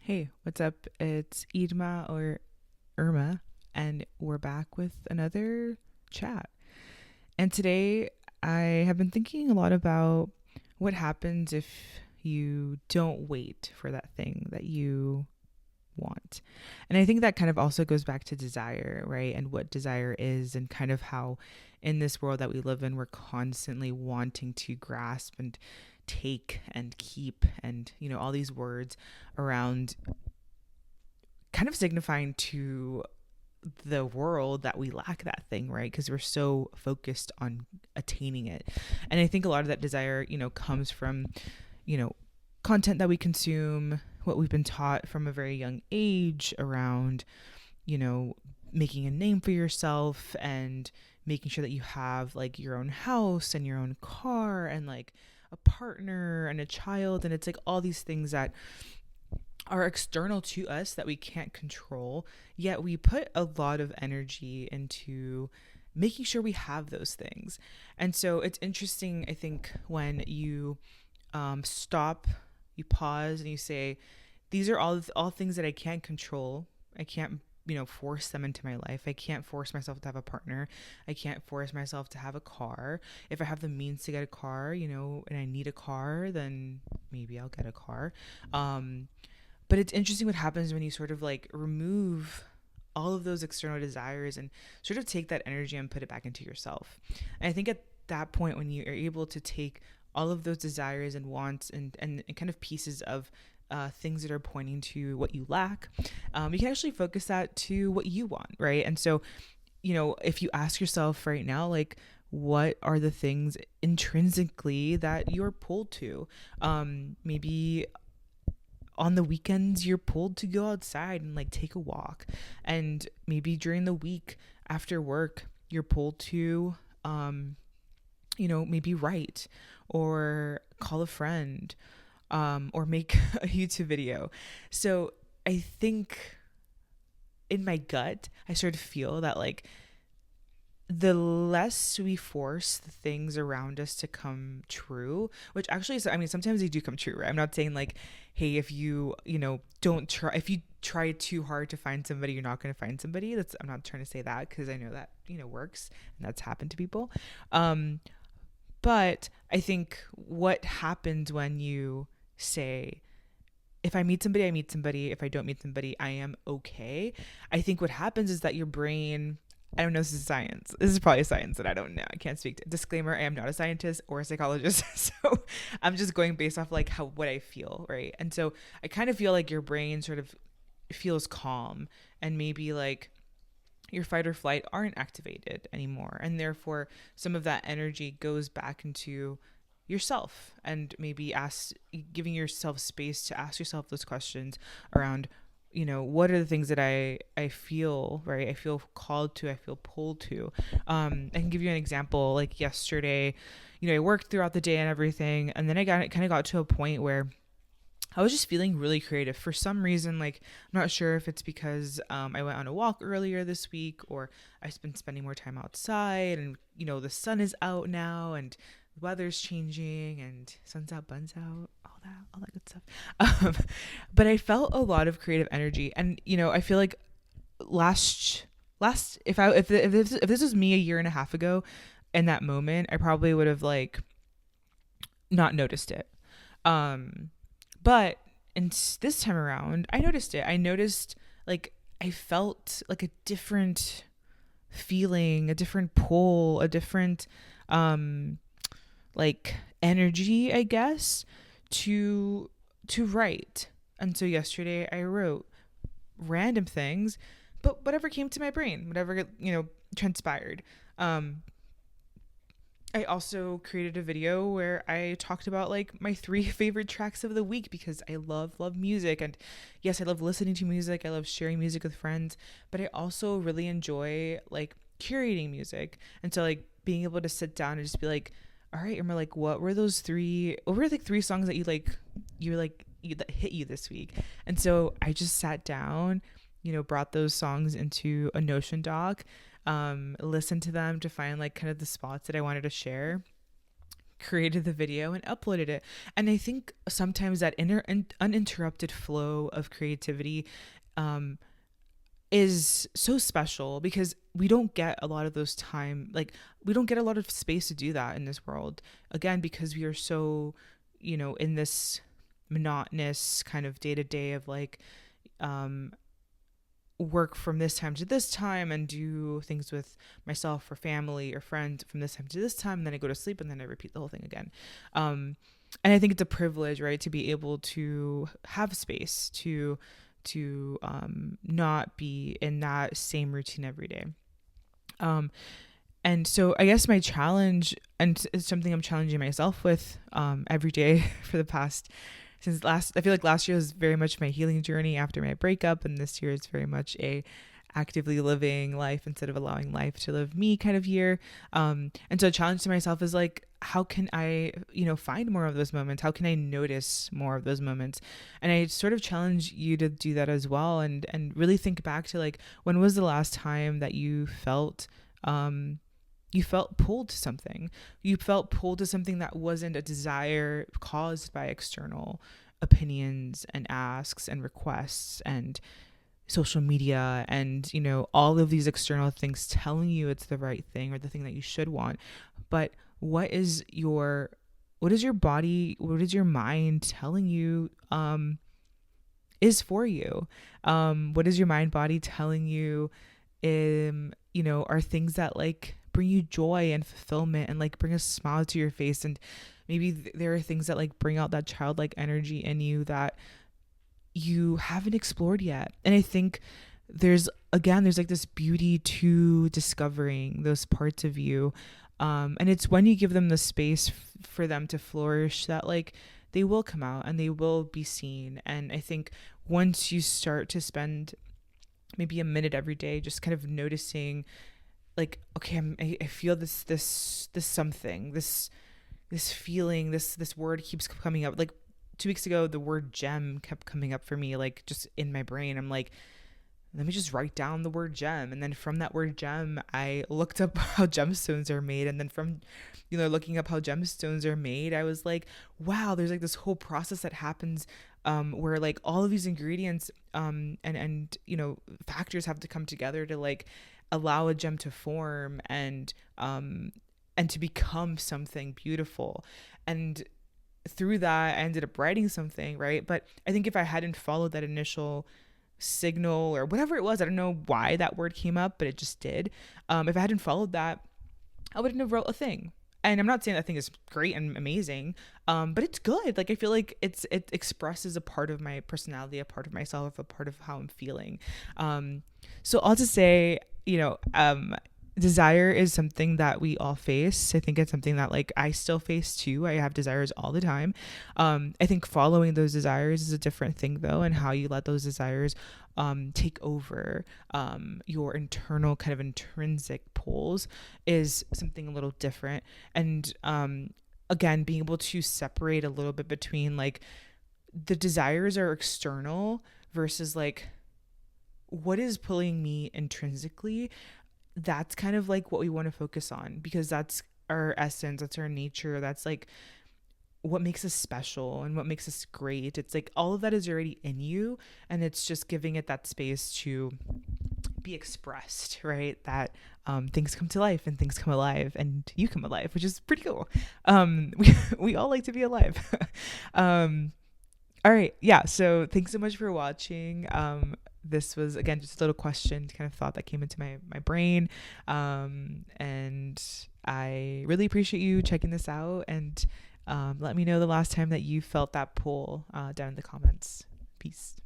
Hey, what's up? It's Idma or Irma, and we're back with another chat. And today I have been thinking a lot about what happens if you don't wait for that thing that you want. And I think that kind of also goes back to desire, right? And what desire is, and kind of how in this world that we live in, we're constantly wanting to grasp and take and keep and, all these words around kind of signifying to the world that we lack that thing, right? Because we're so focused on attaining it. And I think a lot of that desire, comes from, you know, content that we consume, what we've been taught from a very young age around, you know, making a name for yourself and making sure that you have like your own house and your own car and like a partner and a child. And it's like all these things that are external to us that we can't control, yet we put a lot of energy into making sure we have those things. And so it's interesting, I think, when you stop, you pause, and you say, "These are all things that I can't control. I can't." Force them into my life. I can't force myself to have a partner. I can't force myself to have a car. If I have the means to get a car, and I need a car, then maybe I'll get a car. Um, but it's interesting what happens when you sort of like remove all of those external desires and sort of take that energy and put it back into yourself. And I think at that point, when you are able to take all of those desires and wants and kind of pieces of things that are pointing to what you lack, you can actually focus that to what you want, right? And so, if you ask yourself right now, like, what are the things intrinsically that you're pulled to? Maybe on the weekends you're pulled to go outside and like take a walk, and maybe during the week after work you're pulled to maybe write or call a friend, or make a YouTube video. So I think in my gut I sort of feel that like the less we force the things around us to come true, which actually is, I mean, sometimes they do come true, right? I'm not saying like, hey, if you, don't try, if you try too hard to find somebody, you're not going to find somebody. I'm not trying to say that because I know that, works and that's happened to people. Um, but I think what happens when you say, if I meet somebody, I meet somebody. If I don't meet somebody, I am okay. I think what happens is that your brain, I don't know, this is science. This is probably science that I don't know. I can't speak to. Disclaimer, I am not a scientist or a psychologist. So I'm just going based off like what I feel, right? And so I kind of feel like your brain sort of feels calm, and maybe like your fight or flight aren't activated anymore. And therefore some of that energy goes back into yourself, and maybe giving yourself space to ask yourself those questions around, what are the things that I feel, right? I feel called to, I feel pulled to. I can give you an example. Like yesterday, I worked throughout the day and everything, and then I got to a point where I was just feeling really creative for some reason. Like, I'm not sure if it's because I went on a walk earlier this week, or I've been spending more time outside, and the sun is out now, and the weather's changing, and sun's out, buns out, all that good stuff. Um, but I felt a lot of creative energy, and I feel like last if this was me a year and a half ago, in that moment, I probably would have like not noticed it. Um, but this time around, I noticed it. I noticed like I felt like a different feeling, a different pull, a different um like energy, I guess, to write. And so yesterday I wrote random things, but whatever came to my brain, whatever transpired. Um I also created a video where I talked about like my three favorite tracks of the week, because I love music. And yes, I love listening to music. I love sharing music with friends, but I also really enjoy like curating music. And so like being able to sit down and just be like, all right, Irma, like what were like three songs that that hit you this week? And so I just sat down, brought those songs into a Notion doc, listened to them to find like kind of the spots that I wanted to share, created the video and uploaded it. And I think sometimes that uninterrupted flow of creativity um, is so special because we don't get a lot of those time, like we don't get a lot of space to do that in this world, again because we are so, in this monotonous kind of day to day of like um work from this time to this time and do things with myself or family or friends from this time to this time, and then I go to sleep and then I repeat the whole thing again. And I think it's a privilege, right, to be able to have space to not be in that same routine every day. And so I guess my challenge, and it's something I'm challenging myself with every day for the past, I feel like last year was very much my healing journey after my breakup, and this year is very much a actively living life instead of allowing life to live me kind of year. And so a challenge to myself is like, how can I, find more of those moments? How can I notice more of those moments? And I sort of challenge you to do that as well, and really think back to like, when was the last time that you felt pulled to something. You felt pulled to something that wasn't a desire caused by external opinions and asks and requests and social media and, all of these external things telling you it's the right thing or the thing that you should want. But what is your body, what is your mind telling you is for you? What is your mind body telling you are things that like bring you joy and fulfillment and like bring a smile to your face, and maybe there are things that like bring out that childlike energy in you that you haven't explored yet. And I think there's like this beauty to discovering those parts of you, and it's when you give them the space for them to flourish that like they will come out and they will be seen. And I think once you start to spend maybe a minute every day just kind of noticing like, okay, I feel this something, this feeling, this word keeps coming up. Like 2 weeks ago, the word gem kept coming up for me, like just in my brain. I'm like, let me just write down the word gem. And then from that word gem, I looked up how gemstones are made. And then from, looking up how gemstones are made, I was like, wow, there's like this whole process that happens where like all of these ingredients and factors have to come together to like allow a gem to form and to become something beautiful. And through that, I ended up writing something, right? But I think if I hadn't followed that initial signal or whatever it was, I don't know why that word came up, but it just did. If I hadn't followed that, I wouldn't have wrote a thing. And I'm not saying that thing is great and amazing, but it's good. Like I feel like it expresses a part of my personality, a part of myself, a part of how I'm feeling. So I'll just say, desire is something that we all face. I think it's something that like I still face too. I have desires all the time. I think following those desires is a different thing though, and how you let those desires take over your internal kind of intrinsic pulls is something a little different. And again, being able to separate a little bit between like the desires are external versus like what is pulling me intrinsically. That's kind of like what we want to focus on, because that's our essence, that's our nature, that's like what makes us special and what makes us great. It's like all of that is already in you, and it's just giving it that space to be expressed, right? That things come to life and things come alive and you come alive, which is pretty cool. We all like to be alive. All right, yeah, so thanks so much for watching. This was, again, just a little question, kind of thought that came into my brain. And I really appreciate you checking this out, and let me know the last time that you felt that pull down in the comments. Peace.